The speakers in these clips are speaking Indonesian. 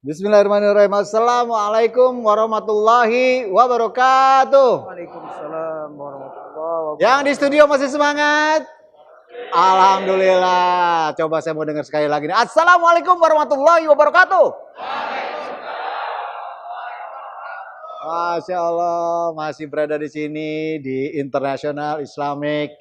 Bismillahirrahmanirrahim. Assalamualaikum warahmatullahi wabarakatuh. Waalaikumsalam warahmatullahi wabarakatuh. Yang di studio masih semangat? Alhamdulillah. Coba saya mau dengar sekali lagi nih. Assalamualaikum warahmatullahi wabarakatuh. Masya Allah, masih berada di sini di International Islamic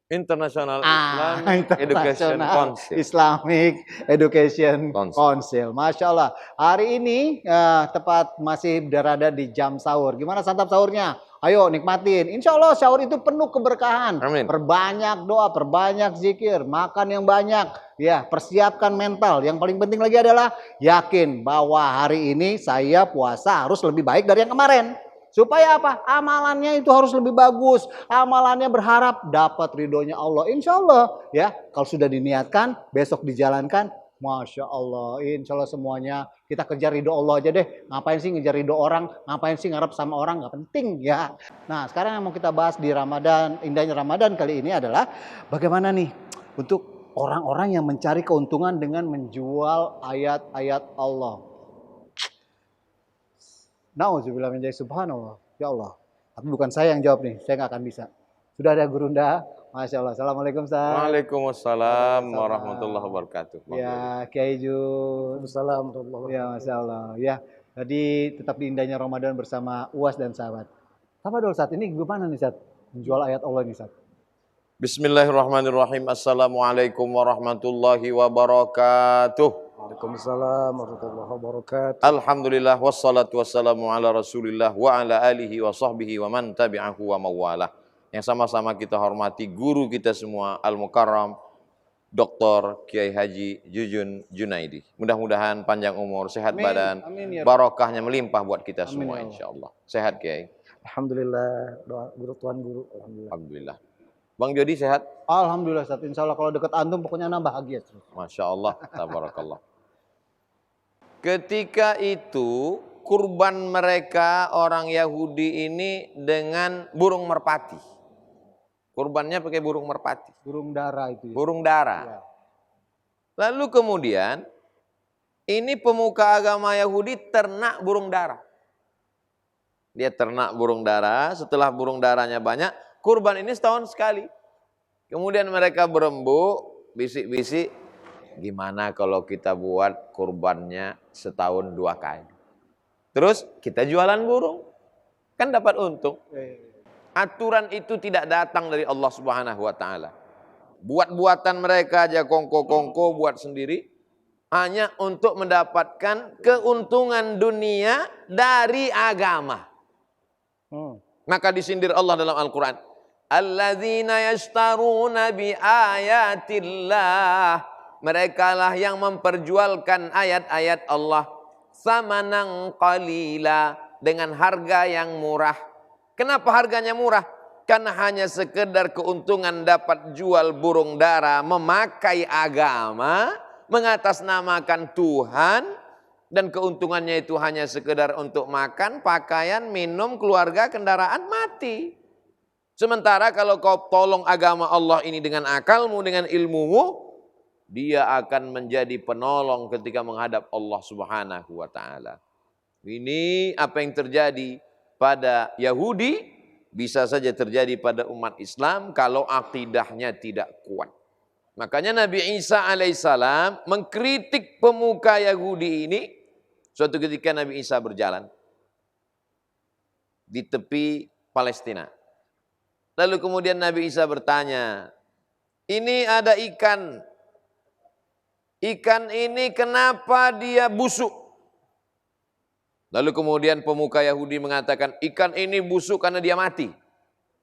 International Islamic Education International Council. Islamic Education Council. Council. Masya Allah. Hari ini tepat masih berada di jam sahur. Gimana santap sahurnya? Ayo nikmatin. Insya Allah sahur itu penuh keberkahan. Amin. Perbanyak doa, perbanyak zikir, makan yang banyak. Ya, persiapkan mental. Yang paling penting lagi adalah yakin bahwa hari ini saya puasa harus lebih baik dari yang kemarin. Supaya apa? Amalannya itu harus lebih bagus. Amalannya berharap dapat ridhonya Allah. Insya Allah ya. Kalau sudah diniatkan, besok dijalankan. Masya Allah. Insya Allah semuanya kita kejar ridho Allah aja deh. Ngapain sih ngejar ridho orang? Ngapain sih ngarep sama orang? Gak penting ya. Nah sekarang yang mau kita bahas di Ramadan, indahnya Ramadan kali ini adalah bagaimana nih untuk orang-orang yang mencari keuntungan dengan menjual ayat-ayat Allah. Nauzubillah min dzalik, subhanallah. Ya Allah. Tapi bukan saya yang jawab nih, saya nggak akan bisa. Sudah ada Gurunda. Masya Allah. Assalamualaikum Ustaz. Waalaikumsalam warahmatullahi wabarakatuh. Ya, Kiai Jun. Assalamualaikum warahmatullahi Ya, Masya Allah. Ya, tadi tetap di indahnya Ramadan bersama Uwas dan sahabat. Apa dulu saat ini gimana nih Ustaz? Menjual ayat Allah nih Ustaz. Bismillahirrahmanirrahim. Assalamualaikum warahmatullahi wabarakatuh. Waalaikumsalam warahmatullahi wabarakatuh. Alhamdulillah wassalatu wassalamu ala Rasulillah wa ala alihi wa sahbihi wa man tabi'ahu wa mawalah. Yang sama-sama kita hormati guru kita semua Al-Mukarram Dr. Kiai Haji Jujun Junaidi. Mudah-mudahan panjang umur, sehat Amin. badan, Amin, ya. barokahnya melimpah buat kita Amin, semua ya Allah. insyaallah. Sehat Kiai. Alhamdulillah, doa guru tuan guru. Alhamdulillah. Alhamdulillah. Bang Jody sehat? Alhamdulillah Ustaz. Insya Allah kalau deket antum pokoknya nambah bahagia terus. Masya Allah, tabarakallah. Ketika itu kurban mereka orang Yahudi ini dengan burung merpati. Kurbannya pakai burung merpati. Burung dara itu ya. Burung dara. Ya. Lalu kemudian ini pemuka agama Yahudi ternak burung dara. Dia ternak burung dara, setelah burung daranya banyak, kurban ini setahun sekali. Kemudian mereka berembuk, bisik-bisik, gimana kalau kita buat kurbannya setahun 2 kali. Terus kita jualan burung, kan dapat untung. Aturan itu tidak datang dari Allah Subhanahu wa Ta'ala. Buat-buatan mereka aja kongko-kongko buat sendiri, hanya untuk mendapatkan keuntungan dunia dari agama. Maka disindir Allah dalam Al-Quran. Alladzina yashtaruna bi ayatillah. Mereka lah yang memperjualkan ayat-ayat Allah. Samanan qalila. Dengan harga yang murah. Kenapa harganya murah? Karena hanya sekedar keuntungan dapat jual burung dara. Memakai agama. Mengatasnamakan Tuhan. Dan keuntungannya itu hanya sekedar untuk makan, pakaian, minum, keluarga, kendaraan, mati. Sementara kalau kau tolong agama Allah ini dengan akalmu, dengan ilmumu, dia akan menjadi penolong ketika menghadap Allah Subhanahu wa Ta'ala. Ini apa yang terjadi pada Yahudi, bisa saja terjadi pada umat Islam kalau akidahnya tidak kuat. Makanya Nabi Isa alaihissalam mengkritik pemuka Yahudi ini. Suatu ketika Nabi Isa berjalan di tepi Palestina. Lalu kemudian Nabi Isa bertanya, ini ada ikan. Ikan ini kenapa dia busuk? Lalu kemudian pemuka Yahudi mengatakan, ikan ini busuk karena dia mati.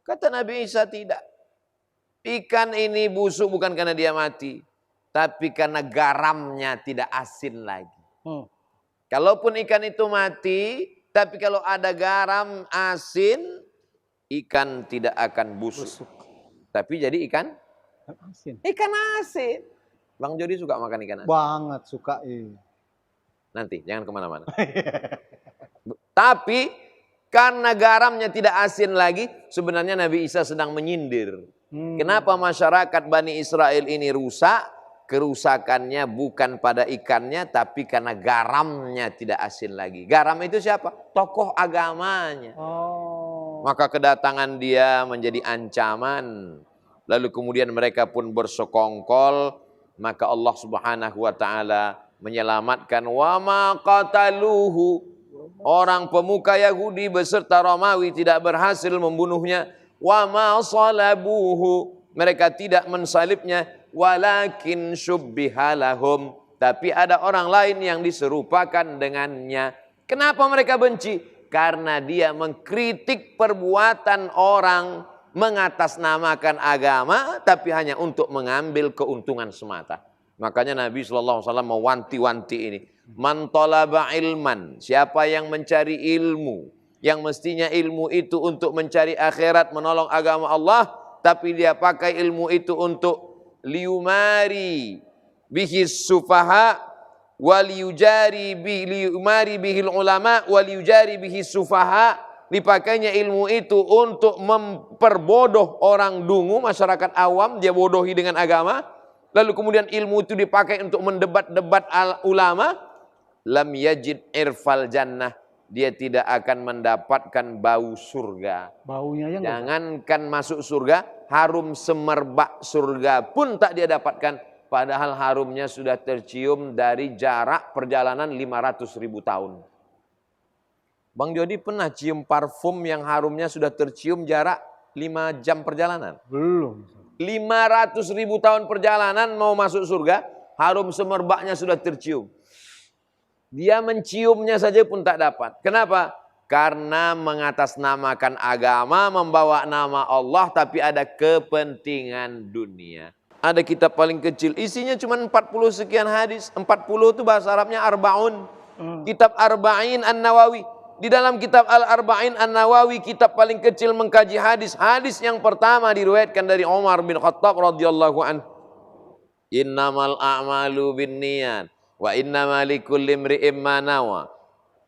Kata Nabi Isa, tidak. Ikan ini busuk bukan karena dia mati, tapi karena garamnya tidak asin lagi. Kalaupun ikan itu mati, tapi kalau ada garam asin, ikan tidak akan busuk. Tapi jadi ikan Asin. Ikan asin. Bang Jody suka makan ikan asin? Banget suka. Nanti, jangan kemana-mana. Tapi karena garamnya tidak asin lagi, sebenarnya Nabi Isa sedang menyindir. Kenapa masyarakat Bani Israel ini rusak? kerusakannya bukan pada ikannya, tapi karena garamnya tidak asin lagi. Garam itu siapa? Tokoh agamanya. Maka kedatangan dia menjadi ancaman. Lalu kemudian mereka pun bersekongkol. Maka Allah Subhanahu wa ta'ala menyelamatkan. Wa ma qataluhu. Orang pemuka Yahudi beserta Romawi tidak berhasil membunuhnya. Wa ma salabuhu. Mereka tidak mensalibnya. Walakin syubbiha lahum. Tapi ada orang lain yang diserupakan dengannya. Kenapa mereka benci? Karena dia mengkritik perbuatan orang, mengatasnamakan agama, tapi hanya untuk mengambil keuntungan semata. Makanya Nabi SAW mewanti-wanti ini. Man talaba ilman, siapa yang mencari ilmu, yang mestinya ilmu itu untuk mencari akhirat, menolong agama Allah, tapi dia pakai ilmu itu untuk liumari bihi sufaha waliyujari bihil ulama waliyujari bihi sufaha. Dipakainya ilmu itu untuk memperbodoh orang dungu, masyarakat awam, dia bodohi dengan agama. Lalu kemudian ilmu itu dipakai untuk mendebat-debat ulama. Lam yajid irfal jannah, dia tidak akan mendapatkan bau surga. Baunya aja jangankan masuk surga, harum semerbak surga pun tak dia dapatkan. Padahal harumnya sudah tercium dari jarak perjalanan 500.000 tahun. Bang Jody pernah cium parfum yang harumnya sudah tercium jarak 5 jam perjalanan? Belum. 500.000 tahun perjalanan mau masuk surga, harum semerbaknya sudah tercium. Dia menciumnya saja pun tak dapat. Kenapa? Karena mengatasnamakan agama, membawa nama Allah, tapi ada kepentingan dunia. Ada kitab paling kecil, isinya cuma 40 sekian hadis. 40 itu bahasa Arabnya Arba'un. Kitab Arba'in An-Nawawi. Di dalam kitab Al-Arba'in An-Nawawi, kitab paling kecil mengkaji hadis. Hadis yang pertama diriwayatkan dari Umar bin Khattab radhiyallahu anhu. Innamal a'malu binniyat wa innamal likulli imri'in ma nawa.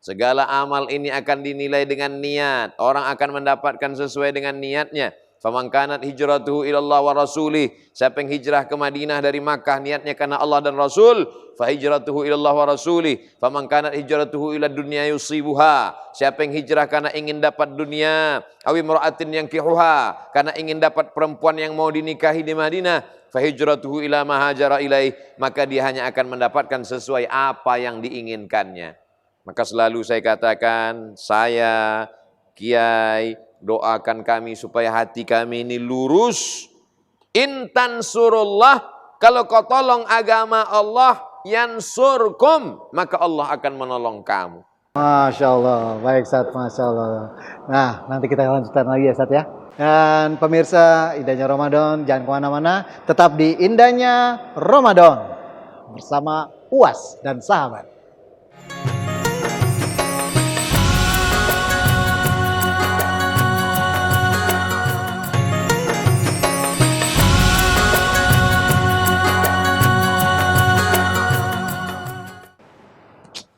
Segala amal ini akan dinilai dengan niat. Orang akan mendapatkan sesuai dengan niatnya. Faman kanat hijratuhu ilallah wa rasulih. Siapa yang hijrah ke Madinah dari Makkah niatnya karena Allah dan Rasul, fa hijratuhu ilallah wa rasulih. Faman kanat hijratuhu ila dunya yusibuha. Siapa yang hijrah karena ingin dapat dunia, awi imra'atin yankihuha, karena ingin dapat perempuan yang mau dinikahi di Madinah, fa hijratuhu ila ma hajara ilaih, maka dia hanya akan mendapatkan sesuai apa yang diinginkannya. Maka selalu saya katakan, saya, kiai, doakan kami supaya hati kami ini lurus. Intan surullah, kalau kau tolong agama Allah, yansurkum, maka Allah akan menolong kamu. Masya Allah, baik Ustaz, Masya Allah. Nah, nanti kita lanjutkan lagi ya Ustaz ya. Dan pemirsa Indahnya Ramadan, jangan kemana-mana, tetap di Indahnya Ramadan bersama Uwas dan sahabat.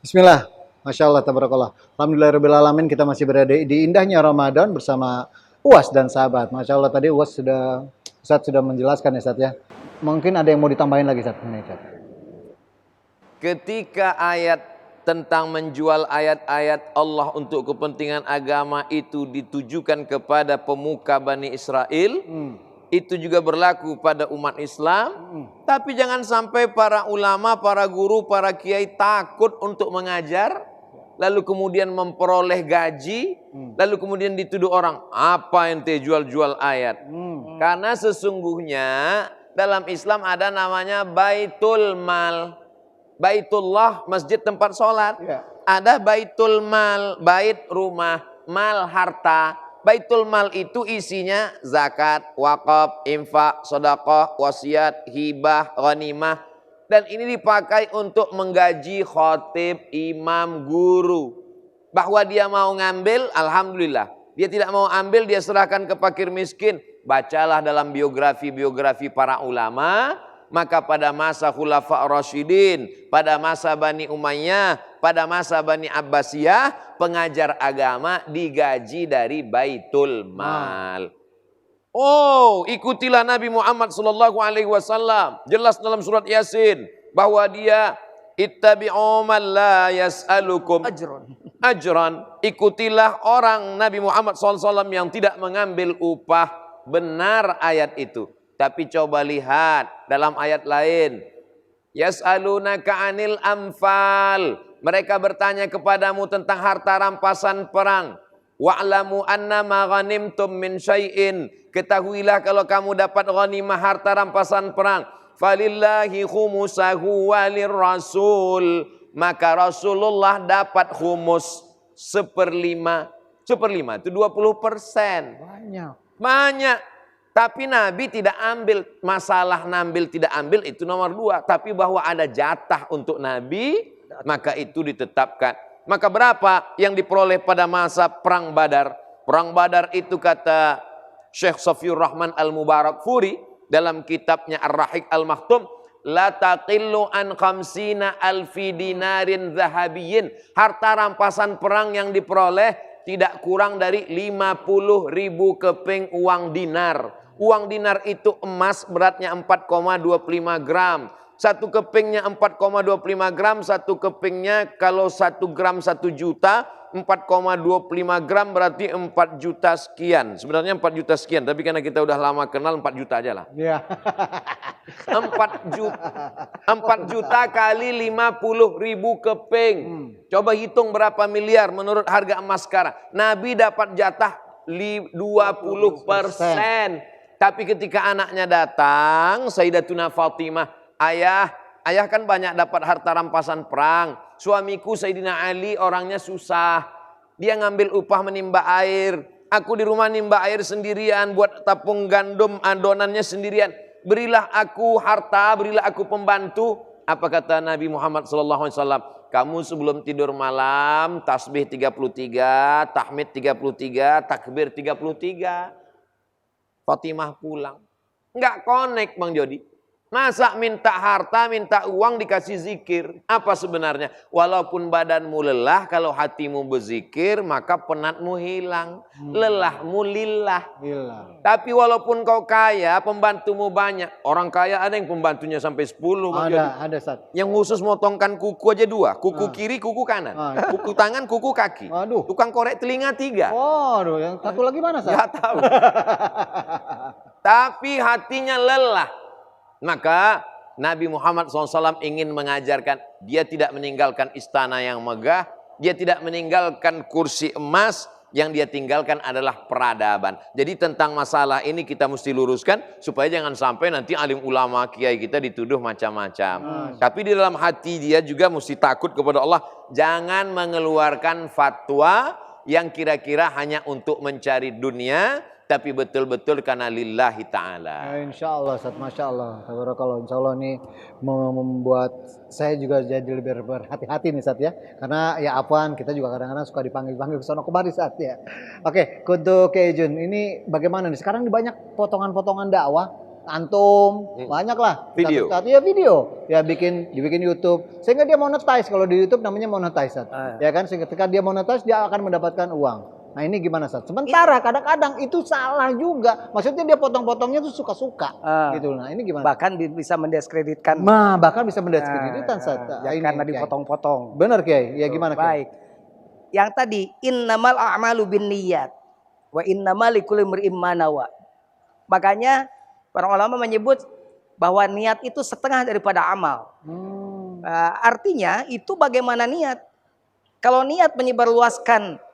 Bismillah, Masya Allah, tabarakallah. Alhamdulillahirrahmanirrahim, kita masih berada di Indahnya Ramadan bersama Uwas dan sahabat. Masya Allah, tadi Ustaz sudah menjelaskan ya Ustaz ya. Mungkin ada yang mau ditambahin lagi Ustaz? Ketika ayat tentang menjual ayat-ayat Allah untuk kepentingan agama itu ditujukan kepada pemuka Bani Israel, itu juga berlaku pada umat Islam. Tapi jangan sampai para ulama, para guru, para kiai takut untuk mengajar, lalu kemudian memperoleh gaji, lalu kemudian dituduh orang, apa ente jual-jual ayat. Karena sesungguhnya dalam Islam ada namanya Baitul Mal. Baitullah, masjid tempat sholat. Ada Baitul Mal, bait rumah, mal harta. Baitul Mal itu isinya zakat, wakaf, infak, sedekah, wasiat, hibah, ghanimah. Dan ini dipakai untuk menggaji khatib, imam, guru. Bahwa dia mau ngambil, alhamdulillah. Dia tidak mau ambil, dia serahkan ke fakir miskin. Bacalah dalam biografi-biografi para ulama. Maka pada masa Khulafa Rasyidin, pada masa Bani Umayyah, pada masa Bani Abbasiyah, pengajar agama digaji dari Baitul Mal. Oh, ikutilah Nabi Muhammad sallallahu alaihi wasallam. Jelas dalam surat Yasin bahwa dia ittabi'u man la yas'alukum ajran. Ikutilah orang Nabi Muhammad SAW yang tidak mengambil upah. Benar ayat itu. Tapi coba lihat dalam ayat lain. Yas'alunaka 'anil anfal. Mereka bertanya kepadamu tentang harta rampasan perang. Wa'lamu annama ghanimtum min syai'in. Ketahuilah kalau kamu dapat ghanimah harta rampasan perang. Falillahi khumusahu walir rasul. Maka Rasulullah dapat khumus 1/5. 1/5 itu 20%. Banyak. Tapi Nabi tidak ambil. Masalah ngambil tidak ambil itu nomor 2. Tapi bahwa ada jatah untuk Nabi, maka itu ditetapkan. Maka berapa yang diperoleh pada masa Perang Badar? Perang Badar itu kata Syekh Safiur Rahman Al-Mubarakfuri dalam kitabnya Ar-Rahiq Al-Makhtum, la taqillu an khamsina alfi dinarin zahabiyyin. Harta rampasan perang yang diperoleh tidak kurang dari 50.000 keping uang dinar. Uang dinar itu emas beratnya 4,25 gram. Satu kepingnya 4,25 gram, satu kepingnya kalau 1 gram 1 juta, 4,25 gram berarti 4 juta sekian. Sebenarnya 4 juta sekian, tapi karena kita udah lama kenal 4 juta aja lah. Iya. 4 juta kali 50.000 keping. Coba hitung berapa miliar menurut harga emas sekarang. Nabi dapat jatah 20%. Tapi ketika anaknya datang, Sayyidatuna Fatimah, ayah kan banyak dapat harta rampasan perang. Suamiku Sayyidina Ali orangnya susah. Dia ngambil upah menimba air. Aku di rumah nimba air sendirian, buat tapung gandum adonannya sendirian. Berilah aku harta, berilah aku pembantu. Apa kata Nabi Muhammad SAW? Kamu sebelum tidur malam tasbih 33, tahmid 33, takbir 33. Fatimah pulang. Enggak connect Bang Jody. Masa minta harta, minta uang dikasih zikir? Apa sebenarnya? Walaupun badanmu lelah, kalau hatimu berzikir, maka penatmu hilang. Lelahmu lillah. Tapi walaupun kau kaya, pembantumu banyak. Orang kaya ada yang pembantunya sampai 10. Ada Sat. Yang khusus motongkan kuku aja 2. Kuku kiri, kuku kanan. Kuku tangan, kuku kaki. Aduh. Tukang korek telinga 3. Waduh, yang satu lagi mana Sat? Gak tahu. Tapi hatinya lelah. Maka Nabi Muhammad SAW ingin mengajarkan, dia tidak meninggalkan istana yang megah, dia tidak meninggalkan kursi emas, yang dia tinggalkan adalah peradaban. Jadi tentang masalah ini kita mesti luruskan, supaya jangan sampai nanti alim ulama kiai kita dituduh macam-macam. Tapi di dalam hati dia juga mesti takut kepada Allah, jangan mengeluarkan fatwa yang kira-kira hanya untuk mencari dunia, tapi betul-betul karena lillahi ta'ala. Ya, insya Allah, Ustaz. Masya Allah. Tabarakallah. Insya Allah ini membuat saya juga jadi lebih berhati-hati nih, Ustaz ya. Karena ya apaan, kita juga kadang-kadang suka dipanggil-panggil ke sono kemari, Ustaz ya. Oke, untuk Kejun, ini bagaimana nih? Sekarang ini banyak potongan-potongan dakwah. Antum, banyak lah. Video. Ya video. Ya dibikin YouTube. Sehingga dia monetize. Kalau di YouTube namanya monetize, Ustaz. Ya kan, sehingga ketika dia monetize, dia akan mendapatkan uang. Nah ini gimana Ustaz? Sementara kadang-kadang itu salah juga. Maksudnya dia potong-potongnya tuh suka-suka gitu. Nah ini gimana? Bahkan bisa mendiskreditkan. Bahkan bisa mendiskreditkan Ustaz. Ya, karena dipotong-potong. Benar Kiai? Ya gimana Kiai? Baik. Yang tadi innamal a'malu binniyat wa innamal likulli imri'in ma nawa. Makanya para ulama menyebut bahwa niat itu setengah daripada amal. Artinya itu bagaimana niat? Kalau niat menyebarluaskan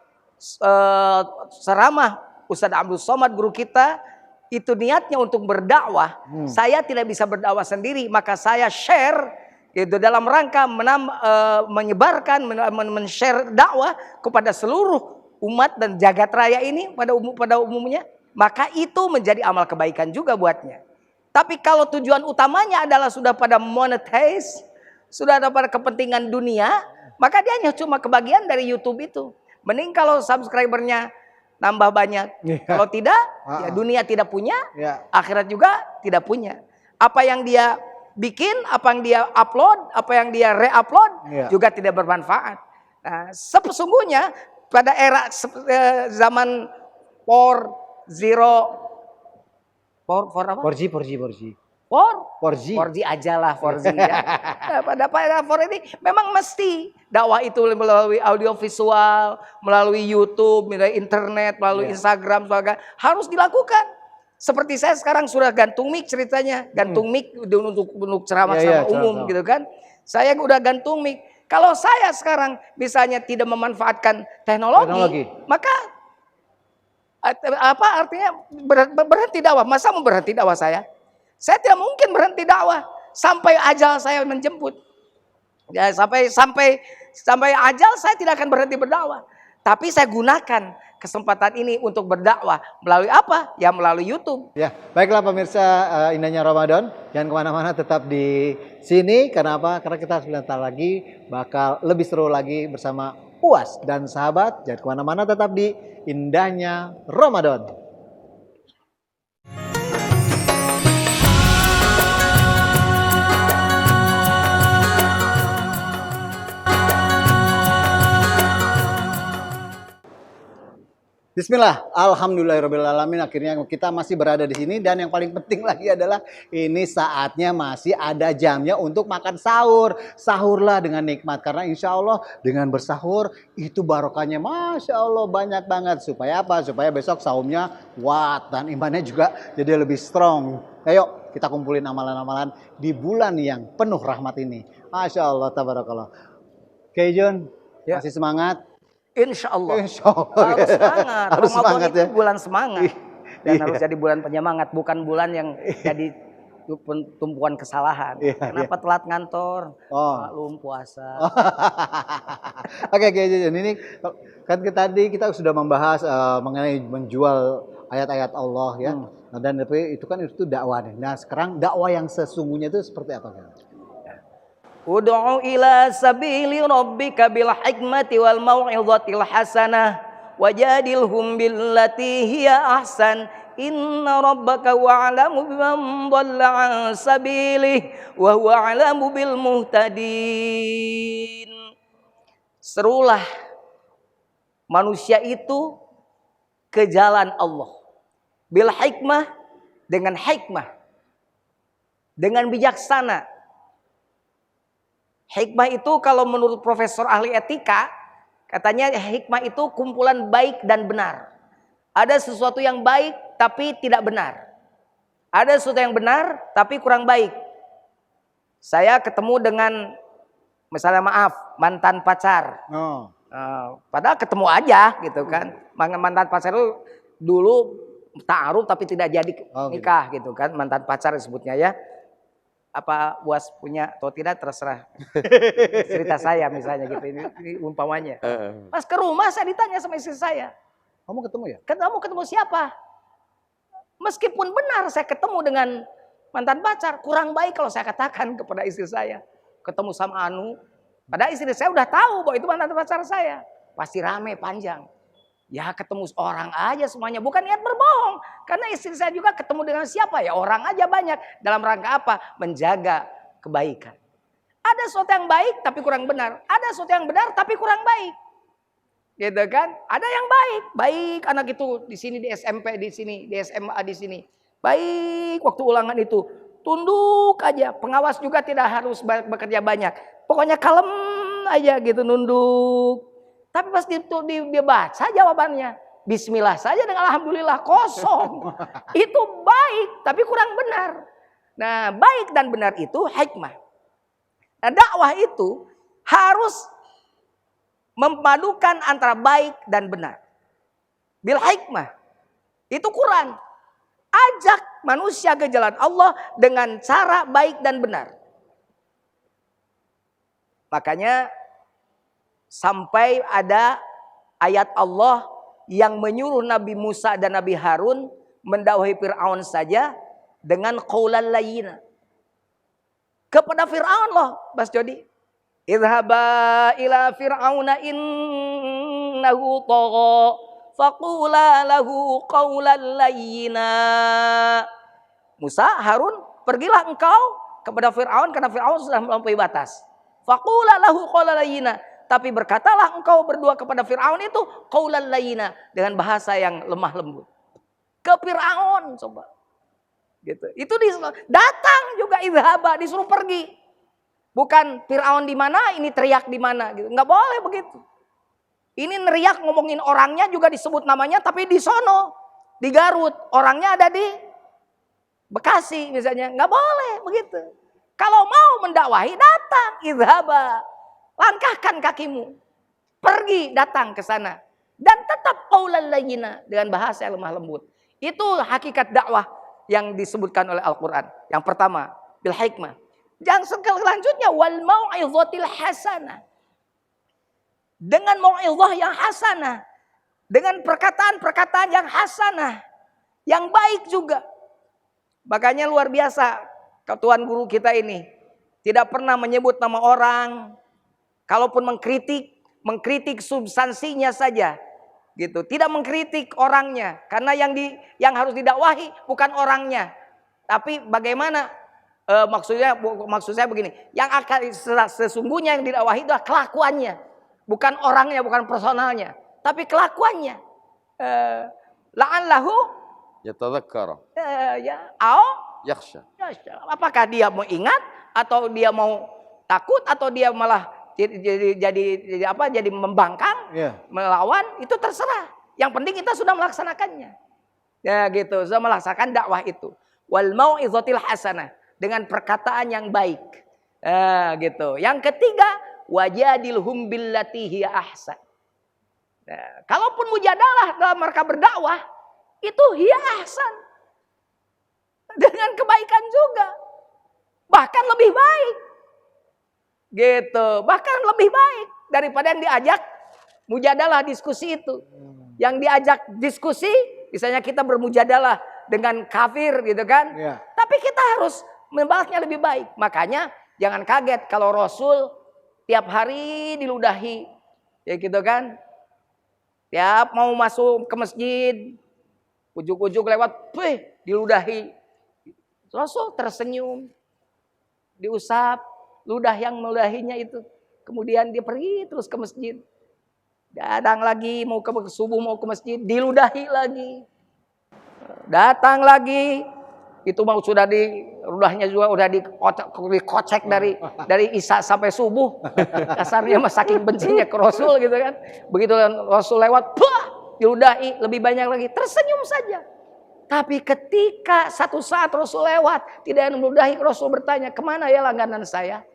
ceramah Ustadz Abdul Somad guru kita, itu niatnya untuk berdakwah. Saya tidak bisa berdakwah sendiri, maka saya share itu dalam rangka menyebarkan, men-share dakwah kepada seluruh umat dan jagat raya ini pada umumnya. Maka itu menjadi amal kebaikan juga buatnya. Tapi kalau tujuan utamanya adalah sudah pada monetize, sudah ada pada kepentingan dunia, maka dia hanya cuma kebagian dari YouTube itu. Mending kalau subscribernya nambah banyak. Kalau tidak, ya dunia tidak punya, akhirat juga tidak punya. Apa yang dia bikin, apa yang dia upload, apa yang dia re-upload, juga tidak bermanfaat. Nah, sesungguhnya pada era zaman 4.0 For apa? 4G. For 4G. 4G aja lah 4G ya. Pada for ini memang mesti dakwah itu melalui audio visual, melalui YouTube, melalui internet, melalui Instagram, sebagainya harus dilakukan. Seperti saya sekarang sudah gantung mic ceritanya, gantung mic untuk ceramah sama umum gitu kan. Saya udah gantung mic. Kalau saya sekarang misalnya tidak memanfaatkan teknologi. Maka apa artinya berhenti dakwah? Masa mau berhenti dakwah saya? Saya tidak mungkin berhenti dakwah sampai ajal saya menjemput. Ya, sampai ajal saya tidak akan berhenti berdakwah. Tapi saya gunakan kesempatan ini untuk berdakwah melalui apa? Ya melalui YouTube. Ya, baiklah pemirsa indahnya Ramadan, jangan kemana-mana, tetap di sini. Karena apa? Karena kita sebentar lagi bakal lebih seru lagi bersama Uwas dan sahabat. Jangan kemana-mana, tetap di indahnya Ramadan. Bismillah, alhamdulillahirobbilalamin. Akhirnya kita masih berada di sini, dan yang paling penting lagi adalah ini saatnya masih ada jamnya untuk makan sahur. Sahurlah dengan nikmat, karena insya Allah dengan bersahur itu barokahnya masya Allah banyak banget. Supaya apa? Supaya besok sahurnya kuat dan imannya juga jadi lebih strong. Ayo kita kumpulin amalan-amalan di bulan yang penuh rahmat ini. Masya Allah, tabarakallah. Oke Jun, masih semangat? Insya Allah. Harus semangat. Harus Ramadan semangat itu ya. bulan semangat. Dan harus jadi bulan penyemangat, bukan bulan yang jadi tumpuan kesalahan. Kenapa telat ngantor? Maklum puasa. Oke, ini kan tadi kita sudah membahas mengenai menjual ayat-ayat Allah ya. Nah, dan itu kan itu dakwah nih. Nah, sekarang dakwah yang sesungguhnya itu seperti apa kan? Ud'u ila sabili rabbika bil hikmati wal mau'izatil hasanah wajadilhum billati hiya ahsan inna rabbaka wa'alamu biman dhalla an sabilihi wa huwa 'alamu bil muhtadin. Serulah manusia itu ke jalan Allah bil hikmah, dengan hikmah, dengan bijaksana. Hikmah itu kalau menurut profesor ahli etika, katanya hikmah itu kumpulan baik dan benar. Ada sesuatu yang baik tapi tidak benar. Ada sesuatu yang benar tapi kurang baik. Saya ketemu dengan misalnya mantan pacar. Padahal ketemu aja gitu kan. Mantan pacar itu dulu ta'aruf tapi tidak jadi nikah gitu kan. Mantan pacar disebutnya ya. Apa Buas punya atau tidak terserah. Cerita saya misalnya gitu, ini umpamanya. Pas ke rumah saya ditanya sama istri saya, kamu ketemu ya? Kamu ketemu siapa? Meskipun benar saya ketemu dengan mantan pacar, kurang baik kalau saya katakan kepada istri saya ketemu sama Anu. Padahal istri saya udah tahu bahwa itu mantan pacar saya. Pasti rame panjang. Ya ketemu orang aja semuanya, bukan niat berbohong. Karena istri saya juga ketemu dengan siapa ya, orang aja banyak. Dalam rangka apa? Menjaga kebaikan. Ada sesuatu yang baik tapi kurang benar. Ada sesuatu yang benar tapi kurang baik. Gitu kan? Ada yang baik anak itu di sini di SMP di sini, di SMA di sini. Baik waktu ulangan itu tunduk aja. Pengawas juga tidak harus bekerja banyak. Pokoknya kalem aja gitu, nunduk. Tapi pas dia baca jawabannya, bismillah saja dengan alhamdulillah, kosong. Itu baik tapi kurang benar. Nah, baik dan benar itu hikmah. Nah, dakwah itu harus memadukan antara baik dan benar. Bil hikmah. Itu Quran. Ajak manusia ke jalan Allah dengan cara baik dan benar. Makanya sampai ada ayat Allah yang menyuruh Nabi Musa dan Nabi Harun mendakwahi Fir'aun saja dengan qaulal layyina. Kepada Fir'aun loh, Mas Jody. Idhaba ila fir'auna innahu tagha faqula lahu qaulal layyina. Musa, Harun, pergilah engkau kepada Fir'aun karena Fir'aun sudah melampaui batas. Faqula lahu qaulal layyina. Tapi berkatalah engkau berdua kepada Fir'aun itu qaulal layyina, dengan bahasa yang lemah lembut. Ke Fir'aun coba. Gitu. Itu datang juga idhaba, disuruh pergi. Bukan Firaun di mana, ini teriak di mana gitu. Nggak boleh begitu. Ini neriak ngomongin orangnya juga disebut namanya, tapi di sono, di Garut, orangnya ada di Bekasi misalnya. Nggak boleh begitu. Kalau mau mendakwahi, datang idhaba. Langkahkan kakimu. Pergi datang ke sana. Dan tetap qaulan layyina, dengan bahasa yang lemah lembut. Itu hakikat dakwah yang disebutkan oleh Al-Quran. Yang pertama, bil hikmah. Yang selanjutnya, wal mau'izatil hasanah. Dengan mau'izah yang hasanah. Dengan perkataan-perkataan yang hasanah. Yang baik juga. Makanya luar biasa, Tuan Guru kita ini. Tidak pernah menyebut nama orang. Kalaupun mengkritik substansinya saja. Gitu. Tidak mengkritik orangnya. Karena yang harus didakwahi bukan orangnya. Tapi bagaimana maksud saya begini. Yang akan sesungguhnya yang didakwahi adalah kelakuannya. Bukan orangnya, bukan personalnya. Tapi kelakuannya. La'allahu Yatadzakkar. Yakhsha. Apakah dia mau ingat atau dia mau takut atau dia malah jadi membangkang, melawan, itu terserah. Yang penting kita sudah melaksanakannya. Ya gitu, sudah melaksanakan dakwah itu. Wal mau'izatil hasanah, dengan perkataan yang baik. Gitu. Yang ketiga, wajadilhum billati hiya ahsan. Nah, kalaupun mujadalah dalam mereka berdakwah, itu hiya ahsan. Dengan kebaikan juga. Bahkan lebih baik. Gitu. Bahkan lebih baik daripada yang diajak mujadalah diskusi itu. Yang diajak diskusi, misalnya kita bermujadalah dengan kafir gitu kan. Yeah. Tapi kita harus membalasnya lebih baik. Makanya jangan kaget kalau Rasul tiap hari diludahi. Ya gitu kan. Tiap mau masuk ke masjid, ujuk-ujuk lewat, diludahi. Rasul tersenyum, diusap, ludah yang meludahinya itu. Kemudian dia pergi terus ke masjid. Datang lagi, mau ke subuh, mau ke masjid, diludahi lagi. Datang lagi, itu mau sudah ludahnya juga udah dikocek dari isya sampai subuh. Kasarnya mah saking bencinya ke Rasul gitu kan. Begitu Rasul lewat, diludahi lebih banyak lagi, tersenyum saja. Tapi ketika satu saat Rasul lewat, tidak ada meludahi, Rasul bertanya, kemana ya langganan saya?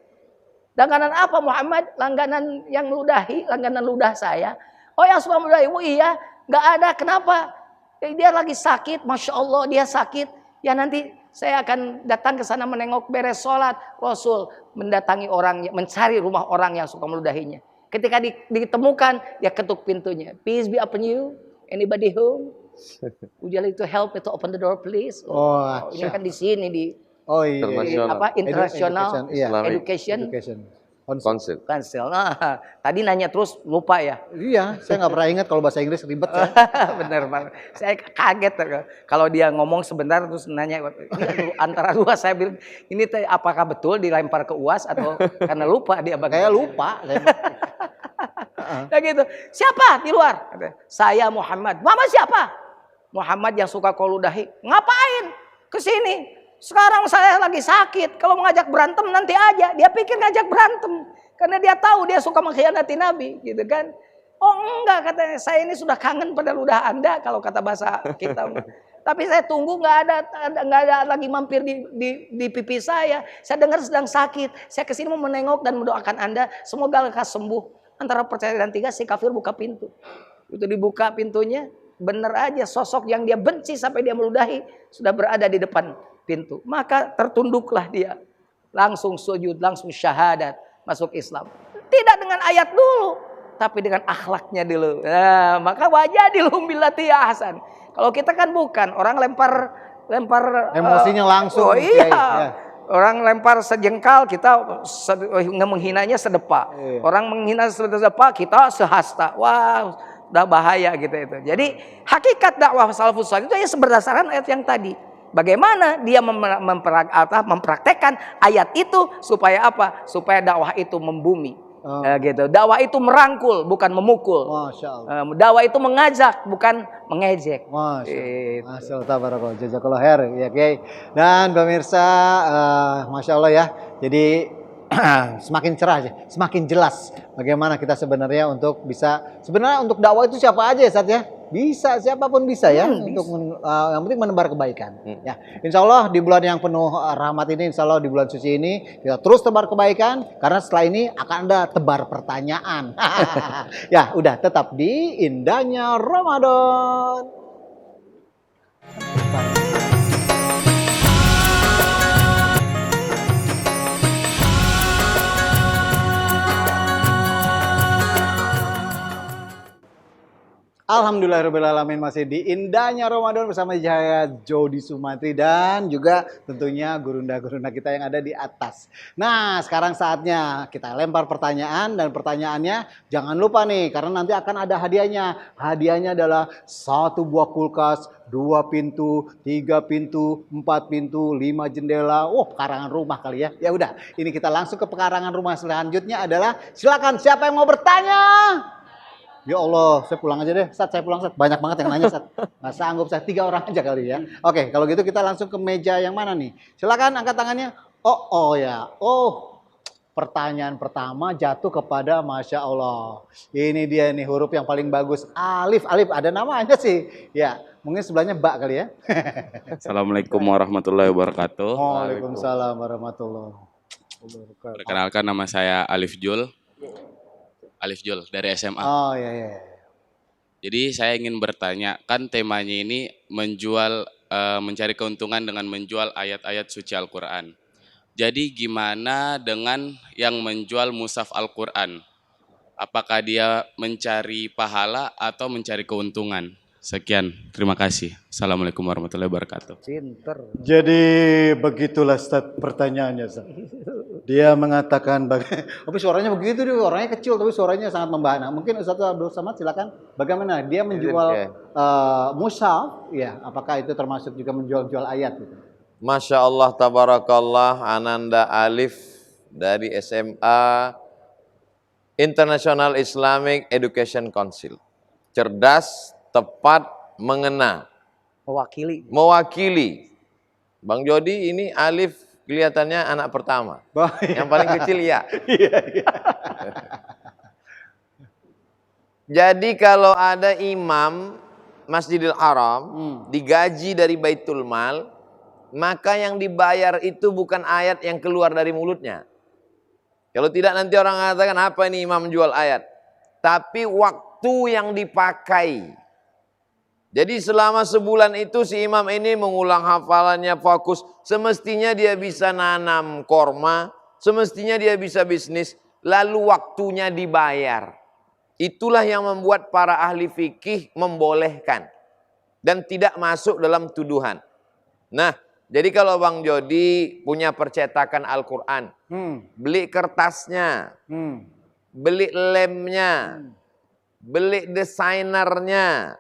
Langganan apa Muhammad? Langganan yang meludahi, langganan ludah saya. Oh yang suka meludahi, iya, nggak ada, kenapa? Dia lagi sakit, Masya Allah dia sakit. Ya nanti saya akan datang ke sana menengok beres sholat. Rasul mendatangi orang, mencari rumah orang yang suka meludahinya. Ketika ditemukan, dia ketuk pintunya. Peace be upon you, anybody home? Would you like to help me to open the door please? Ini kan di sini di international education council. Nah, tadi nanya terus lupa ya? Iya, saya nggak pernah ingat kalau bahasa Inggris ribet ya. Bener banget. Saya kaget kalau dia ngomong sebentar terus nanya antara dua, saya bilang ini apakah betul dilempar ke UAS atau karena lupa dia? Kayak lupa. Nah gitu. Siapa di luar? Saya Muhammad. Mama siapa? Muhammad yang suka kau ludahi. Ngapain kesini? Sekarang saya lagi sakit. Kalau mau ngajak berantem nanti aja. Dia pikir ngajak berantem. Karena dia tahu dia suka mengkhianati Nabi. Gitu kan. Oh enggak, katanya saya ini sudah kangen pada ludah Anda. Kalau kata bahasa kita. Tapi saya tunggu nggak ada lagi mampir di pipi saya. Saya dengar sedang sakit. Saya kesini mau menengok dan mendoakan Anda. Semoga lekas sembuh. Antara percaya dan tiga, si kafir buka pintu. Itu dibuka pintunya. Benar aja sosok yang dia benci sampai dia meludahi sudah berada di depan pintu. Maka tertunduklah dia. Langsung sujud, langsung syahadat. Masuk Islam. Tidak dengan ayat dulu. Tapi dengan akhlaknya dulu. Nah, maka wajadilhum billati ahsan. Kalau kita kan bukan. Orang lempar emosinya langsung. Oh iya. Ya. Orang lempar sejengkal, kita menghinanya sedepa. Iya. Orang menghina sedepa, kita sehasta. Wah, udah bahaya gitu itu. Jadi hakikat dakwah salafus salih itu ya berdasarkan ayat yang tadi. Bagaimana dia mempraktekkan ayat itu supaya apa? Supaya dakwah itu membumi. Oh. Gitu. Dakwah itu merangkul, bukan memukul. Masya Allah. Dakwah itu mengajak, bukan mengejek. Masya Allah. Masya Allah. Tabarakallah. Jazakallah khair. Ya, Kiai. Dan pemirsa, Masya Allah ya. Jadi semakin cerah, semakin jelas bagaimana kita sebenarnya untuk bisa, sebenarnya untuk dakwah itu siapa aja ya Ustaz ya? Bisa, siapapun bisa ya, untuk yang penting menebar kebaikan. Ya, insya Allah di bulan yang penuh rahmat ini, insya Allah di bulan suci ini kita terus tebar kebaikan, karena setelah ini akan ada tebar pertanyaan. Ya, udah tetap di indahnya Ramadan. Alhamdulillahirrahmanirrahim, masih di indahnya Ramadan bersama saya Jody Sumantri dan juga tentunya gurunda-gurunda kita yang ada di atas. Nah, sekarang saatnya kita lempar pertanyaan, dan pertanyaannya jangan lupa nih, karena nanti akan ada hadiahnya. Hadiahnya adalah 1 buah kulkas, 2 pintu, 3 pintu, 4 pintu, 5 jendela. Pekarangan rumah kali ya. Ya udah, ini kita langsung ke pekarangan rumah. Selanjutnya adalah silakan siapa yang mau bertanya? Ya Allah, saya pulang aja deh. Ustaz, saya pulang, Ustaz. Banyak banget yang nanya, Ustaz. Nggak sanggup, saya 3 orang aja kali ya. Oke, kalau gitu kita langsung ke meja yang mana nih? Silakan angkat tangannya. Pertanyaan pertama jatuh kepada Masya Allah. Ini dia nih huruf yang paling bagus. Alif, Alif ada namanya sih. Ya, mungkin sebelahnya Ba kali ya. Assalamualaikum warahmatullahi wabarakatuh. Waalaikumsalam warahmatullahi wabarakatuh. Perkenalkan, nama saya Alif Jul. Alif Jul dari SMA. Oh iya. Jadi saya ingin bertanya, kan temanya ini menjual, mencari keuntungan dengan menjual ayat-ayat suci Al-Quran. Jadi gimana dengan yang menjual mushaf Al-Quran? Apakah dia mencari pahala atau mencari keuntungan? Sekian, terima kasih. Assalamualaikum warahmatullahi wabarakatuh. Pinter. Jadi begitulah Ustaz pertanyaannya, Ustaz. Dia mengatakan tapi suaranya begitu dia, orangnya kecil tapi suaranya sangat membahana. Mungkin Ustaz Abdul Samad silakan, bagaimana dia menjual mushaf, ya, apakah itu termasuk juga menjual ayat gitu? Masya Allah, tabarakallah, Ananda Alif dari SMA International Islamic Education Council. Cerdas, tepat, mengena, mewakili. Bang Jody ini Alif kelihatannya anak pertama. Yang paling kecil ya. Jadi kalau ada imam Masjidil Haram digaji dari Baitul Mal, maka yang dibayar itu bukan ayat yang keluar dari mulutnya. Kalau tidak nanti orang mengatakan apa ini imam menjual ayat. Tapi waktu yang dipakai. Jadi selama sebulan itu si imam ini mengulang hafalannya, fokus. Semestinya dia bisa nanam korma, semestinya dia bisa bisnis, lalu waktunya dibayar. Itulah yang membuat para ahli fikih membolehkan dan tidak masuk dalam tuduhan. Nah, jadi kalau Bang Jody punya percetakan Al-Quran, beli kertasnya, beli lemnya, beli desainernya,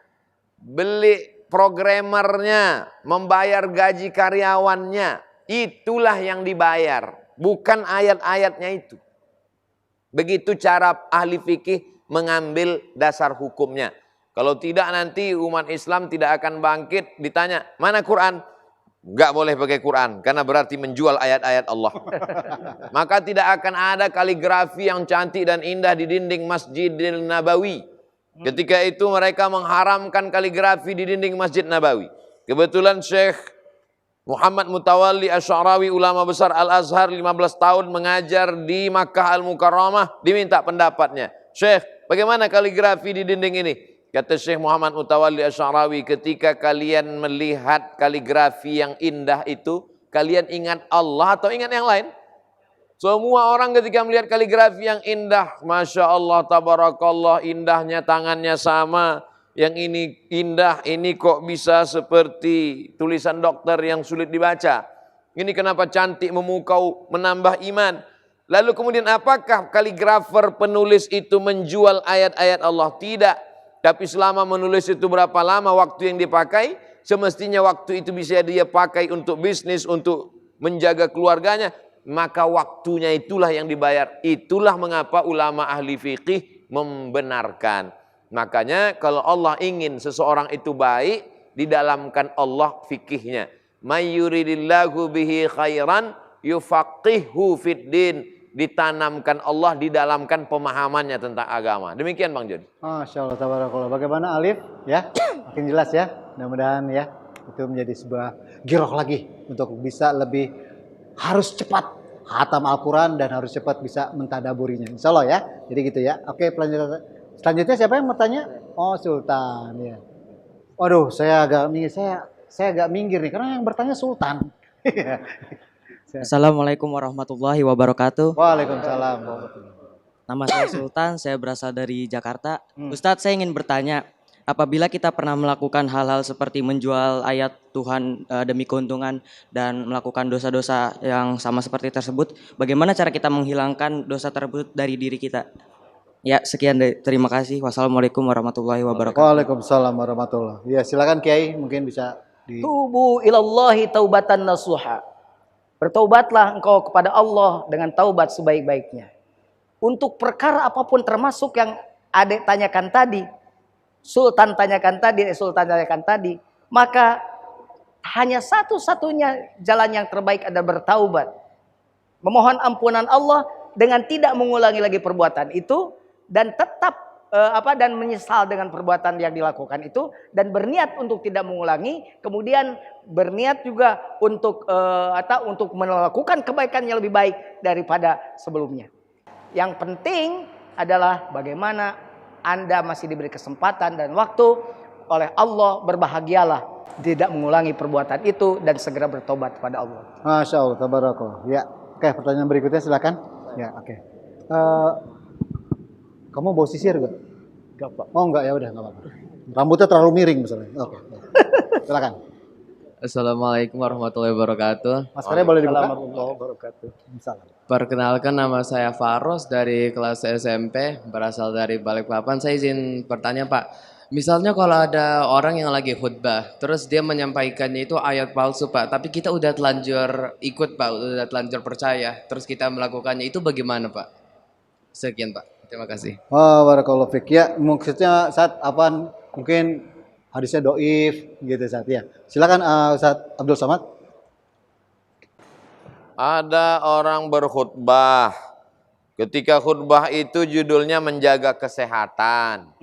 beli programmernya, membayar gaji karyawannya, itulah yang dibayar, bukan ayat-ayatnya itu. Begitu cara ahli fikih mengambil dasar hukumnya. Kalau tidak nanti umat Islam tidak akan bangkit, ditanya, mana Quran? Enggak boleh pakai Quran, karena berarti menjual ayat-ayat Allah. Maka tidak akan ada kaligrafi yang cantik dan indah di dinding Masjidil Nabawi. Ketika itu mereka mengharamkan kaligrafi di dinding Masjid Nabawi. Kebetulan Syekh Muhammad Mutawalli Asy'arawi, ulama besar Al-Azhar, 15 tahun mengajar di Makkah Al-Mukarramah, diminta pendapatnya. Syekh, bagaimana kaligrafi di dinding ini? Kata Syekh Muhammad Mutawalli Asy'arawi, ketika kalian melihat kaligrafi yang indah itu, kalian ingat Allah atau ingat yang lain? Semua orang ketika melihat kaligrafi yang indah, Masya Allah, tabarakallah, indahnya tangannya sama. Yang ini indah, ini kok bisa seperti tulisan dokter yang sulit dibaca. Ini kenapa cantik, memukau, menambah iman. Lalu kemudian apakah kaligrafer penulis itu menjual ayat-ayat Allah? Tidak. Tapi selama menulis itu berapa lama waktu yang dipakai, semestinya waktu itu bisa dia pakai untuk bisnis, untuk menjaga keluarganya. maka waktunya itulah yang dibayar. Itulah mengapa ulama ahli fikih membenarkan. Makanya kalau Allah ingin seseorang itu baik, didalamkan Allah fikihnya. May yuridillahu bihi khairan yufaqihu fid din. Ditanamkan Allah, didalamkan pemahamannya tentang agama. Demikian Bang Jody. Masya Allah, tabarakallah. Bagaimana Alif? Ya, makin jelas ya. Mudah-mudahan ya, itu menjadi sebuah giroh lagi untuk bisa lebih harus cepat hatam Al-Quran dan harus cepat bisa mentadaburinya. Insya Allah ya. Jadi gitu ya. Oke, selanjutnya siapa yang mau tanya? Oh, Sultan ya. Waduh, saya agak minggir nih karena yang bertanya Sultan. Assalamualaikum warahmatullahi wabarakatuh. Waalaikumsalam. Nama saya Sultan, saya berasal dari Jakarta. Ustadz, saya ingin bertanya, apabila kita pernah melakukan hal-hal seperti menjual ayat Tuhan demi keuntungan dan melakukan dosa-dosa yang sama seperti tersebut, bagaimana cara kita menghilangkan dosa tersebut dari diri kita? Ya, sekian, terima kasih. Wassalamualaikum warahmatullahi wabarakatuh. Waalaikumsalam warahmatullahi. Ya, silakan Kiai, mungkin bisa Tubu ilallahi taubatan nasuha. Bertaubatlah engkau kepada Allah dengan taubat sebaik-baiknya. Untuk perkara apapun termasuk yang Adek tanyakan tadi, Sultan tanyakan tadi, maka hanya satu-satunya jalan yang terbaik adalah bertaubat. Memohon ampunan Allah dengan tidak mengulangi lagi perbuatan itu dan tetap dan menyesal dengan perbuatan yang dilakukan itu dan berniat untuk tidak mengulangi, kemudian berniat juga untuk melakukan kebaikan yang lebih baik daripada sebelumnya. Yang penting adalah bagaimana Anda masih diberi kesempatan dan waktu oleh Allah, berbahagialah tidak mengulangi perbuatan itu dan segera bertobat kepada Allah. Masya Allah, tabarakallah. Ya, oke, pertanyaan berikutnya silakan. Ya, oke. Kamu bawa sisir gak? Gak, Pak. Oh enggak, ya udah, enggak apa-apa. Rambutnya terlalu miring misalnya. Oke. Silakan. Assalamualaikum warahmatullahi wabarakatuh. Maskernya boleh dibuka? Warahmatullahi wabarakatuh. Salam. Perkenalkan, nama saya Faros dari kelas SMP, berasal dari Balikpapan. Saya izin bertanya Pak, misalnya kalau ada orang yang lagi khutbah, terus dia menyampaikannya itu ayat palsu Pak, tapi kita udah telanjur ikut Pak, udah telanjur percaya, terus kita melakukannya, itu bagaimana Pak? Sekian Pak. Terima kasih. Oh, barakallahu fiik. Ya, maksudnya saat apa mungkin hadisnya doif gitu saat ya. Silakan Ustaz Abdul Somad. Ada orang berkhutbah. Ketika khutbah itu judulnya menjaga kesehatan.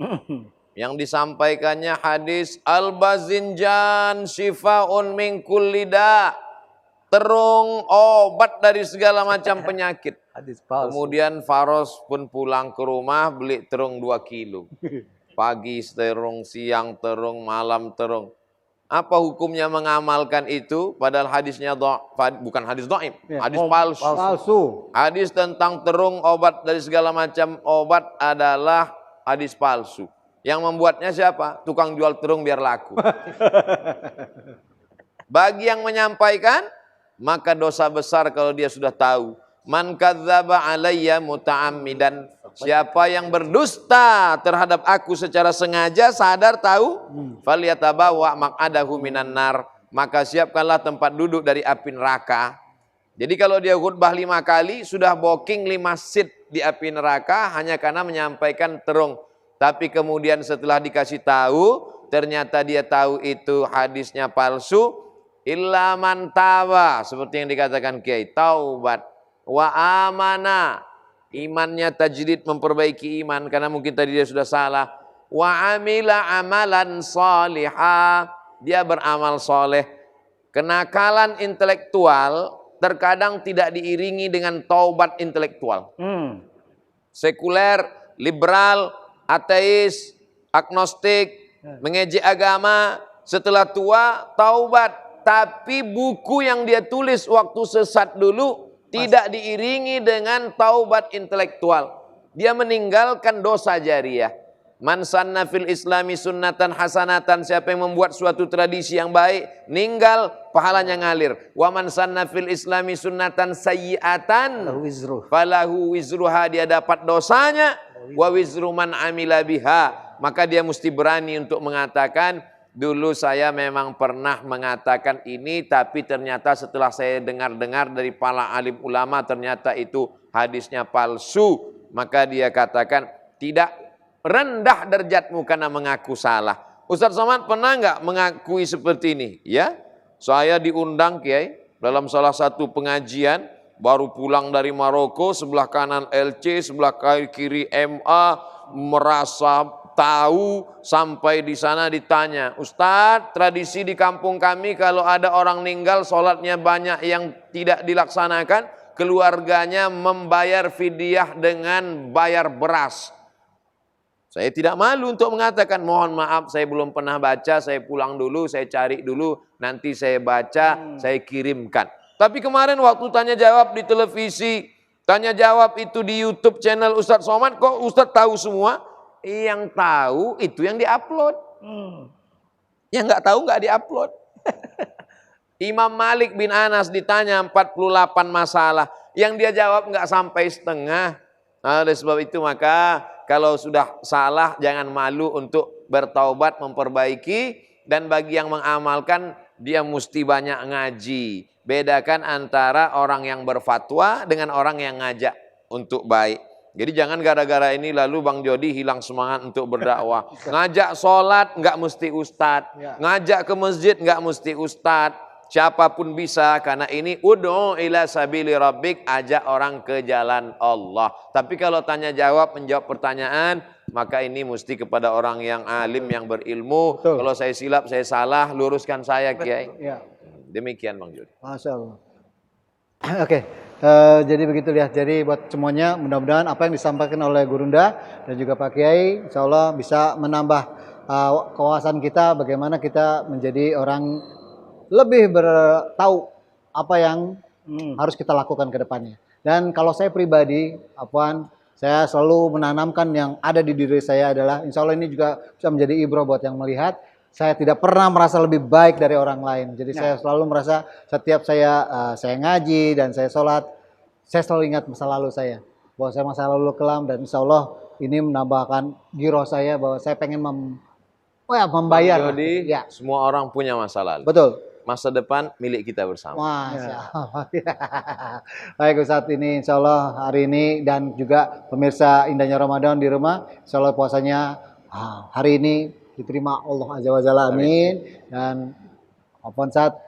Yang disampaikannya hadis al-bazinjan shifaun min kulli da. Terung obat dari segala macam penyakit. Kemudian Faros pun pulang ke rumah beli terung 2 kilo. Pagi terung, siang terung, malam terung. Apa hukumnya mengamalkan itu? Padahal hadisnya bukan hadis dhaif, hadis palsu. Hadis tentang terung obat dari segala macam obat adalah hadis palsu. Yang membuatnya siapa? Tukang jual terung biar laku. Bagi yang menyampaikan, maka dosa besar kalau dia sudah tahu. Man kadzdzaba alayya muta'ammidan. Siapa yang berdusta terhadap aku secara sengaja, sadar tahu, falyatabawa maq'adahu minan nar. Maka siapkanlah tempat duduk dari api neraka. Jadi kalau dia khutbah 5 kali, sudah booking 5 seat di api neraka hanya karena menyampaikan terung. Tapi kemudian setelah dikasih tahu, ternyata dia tahu itu hadisnya palsu. Illa man taba, seperti yang dikatakan Kiai, taubat. Wa amana, imannya tajdid, memperbaiki iman karena mungkin tadi dia sudah salah. Wa amila amalan salihah, dia beramal soleh. Kenakalan intelektual terkadang tidak diiringi dengan taubat intelektual. Sekuler, liberal, ateis, agnostik, mengejek agama, setelah tua taubat. Tapi buku yang dia tulis waktu sesat dulu tidak diiringi dengan taubat intelektual. Dia meninggalkan dosa jariyah. Man sanna fil islami sunnatan hasanatan. Siapa yang membuat suatu tradisi yang baik, ninggal, pahalanya ngalir. Wa man sanna fil islami sunnatan sayyi'atan falahu wizruha, dia dapat dosanya. Wa wizru man amila biha. Maka dia mesti berani untuk mengatakan, Dulu saya memang pernah mengatakan ini, tapi ternyata setelah saya dengar-dengar dari para alim ulama ternyata itu hadisnya palsu. Maka dia katakan tidak rendah derajatmu karena mengaku salah. Ustaz Somad pernah nggak mengakui seperti ini? Ya, saya diundang Kiai dalam salah satu pengajian, baru pulang dari Maroko, sebelah kanan LC, sebelah kiri MA, merasa tahu, sampai di sana ditanya, Ustadz, tradisi di kampung kami kalau ada orang meninggal sholatnya banyak yang tidak dilaksanakan, keluarganya membayar fidyah dengan bayar beras. Saya tidak malu untuk mengatakan, mohon maaf saya belum pernah baca, saya pulang dulu, saya cari dulu, nanti saya baca, saya kirimkan. Tapi kemarin waktu tanya jawab di televisi, tanya jawab itu di YouTube channel Ustadz Somad, kok Ustadz tahu semua? Yang tahu itu yang diupload. Yang nggak tahu nggak diupload. Imam Malik bin Anas ditanya 48 masalah, yang dia jawab nggak sampai setengah. Nah, oleh sebab itu maka kalau sudah salah jangan malu untuk bertaubat, memperbaiki, dan bagi yang mengamalkan dia mesti banyak ngaji. Bedakan antara orang yang berfatwa dengan orang yang ngajak untuk baik. Jadi jangan gara-gara ini lalu Bang Jody hilang semangat untuk berdakwah. Ngajak sholat nggak mesti ustadz, ngajak ke masjid nggak mesti ustadz. Siapapun bisa, karena ini ud'u ila sabili rabbik, ajak orang ke jalan Allah. Tapi kalau tanya jawab, menjawab pertanyaan, maka ini mesti kepada orang yang alim, yang berilmu. Betul. Kalau saya silap, saya salah, luruskan saya Kiai. Ya. Demikian Bang Jody. Masya Allah. Oke, jadi begitu ya. Jadi buat semuanya, mudah-mudahan apa yang disampaikan oleh Gurunda dan juga Pak Kiai, insya Allah bisa menambah kewawasan kita bagaimana kita menjadi orang lebih tahu apa yang harus kita lakukan ke depannya. Dan kalau saya pribadi, Afwan, saya selalu menanamkan yang ada di diri saya adalah, insya Allah ini juga bisa menjadi ibrah buat yang melihat. Saya tidak pernah merasa lebih baik dari orang lain. Jadi saya selalu merasa setiap saya ngaji dan saya sholat, saya selalu ingat masa lalu saya. Bahwa saya masa lalu kelam, dan insya Allah ini menambahkan giroh saya bahwa saya pengen membayar. Jadi semua orang punya masa lalu. Betul. Masa depan milik kita bersama. Masya Allah. Baik Ustadz, ini insya Allah hari ini dan juga pemirsa indahnya Ramadan di rumah, insya Allah puasanya hari ini diterima Allah Azza wa Jalla, amin. Dan Afwan Ustadz,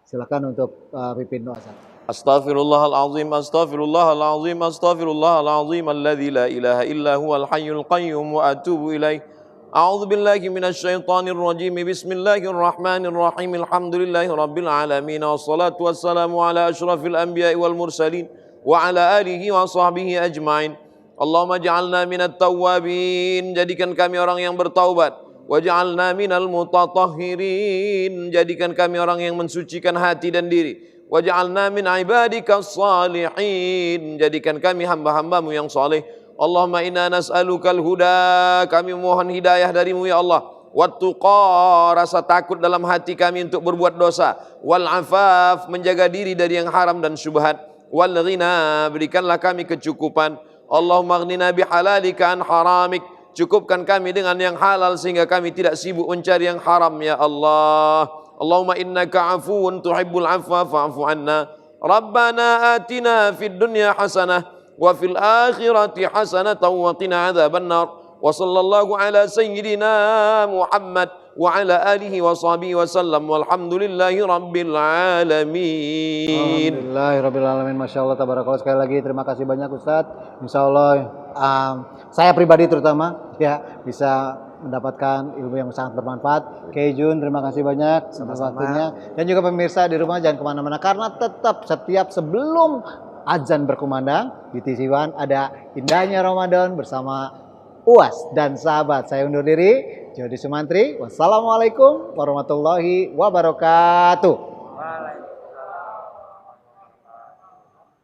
silakan untuk pimpin doa Ustadz. Astaghfirullahalazim, astaghfirullahalazim, astaghfirullahalazim, alladzi la ilaha illa huwal hayyul qayyum wa atubu ilaih. A'udzu billahi minasyaitonir rajim. Bismillahirrahmanirrahim. Alhamdulillahi rabbil alamin. Wassalatu wassalamu ala asyrafil anbiya'i wal mursalin wa ala alihi wa sahbihi ajmain. Allahumma ja'alna minat tawwabin, jadikan kami orang yang bertaubat. Waj'alna minal mutatahhirin, jadikan kami orang yang mensucikan hati dan diri. Waj'alna min ibadikas salihin, jadikan kami hamba-hambamu yang saleh. Allahumma inna nas'alukal huda, kami mohon hidayah darimu ya Allah. Wattuqa, rasa takut dalam hati kami untuk berbuat dosa. Wal afaf, menjaga diri dari yang haram dan syubhat. Wal ghina, berikanlah kami kecukupan. Allahumma aghnina bihalalika an haramik, cukupkan kami dengan yang halal sehingga kami tidak sibuk mencari yang haram ya Allah. Allahumma innaka afuwun tuhibbul afwa fa'fu anna. Rabbana atina fid dunya hasanah wa fil akhirati hasanatan wa qina adzaban nar. Wa sallallahu ala sayyidina Muhammad wa ala alihi wa sahbihi wa sallam walhamdulillahi rabbil alamin. Alhamdulillahi rabbil alamin. Masya Allah, tabarakallah. Sekali lagi terima kasih banyak Ustadz. Insya Allah saya pribadi terutama ya bisa mendapatkan ilmu yang sangat bermanfaat. Kiai Jun, terima kasih banyak atas waktunya. Dan juga pemirsa di rumah jangan kemana-mana, karena tetap setiap sebelum azan berkumandang di TV One ada indahnya Ramadan bersama UAS dan sahabat. Saya undur diri, Jody Sumantri. Wassalamualaikum warahmatullahi wabarakatuh.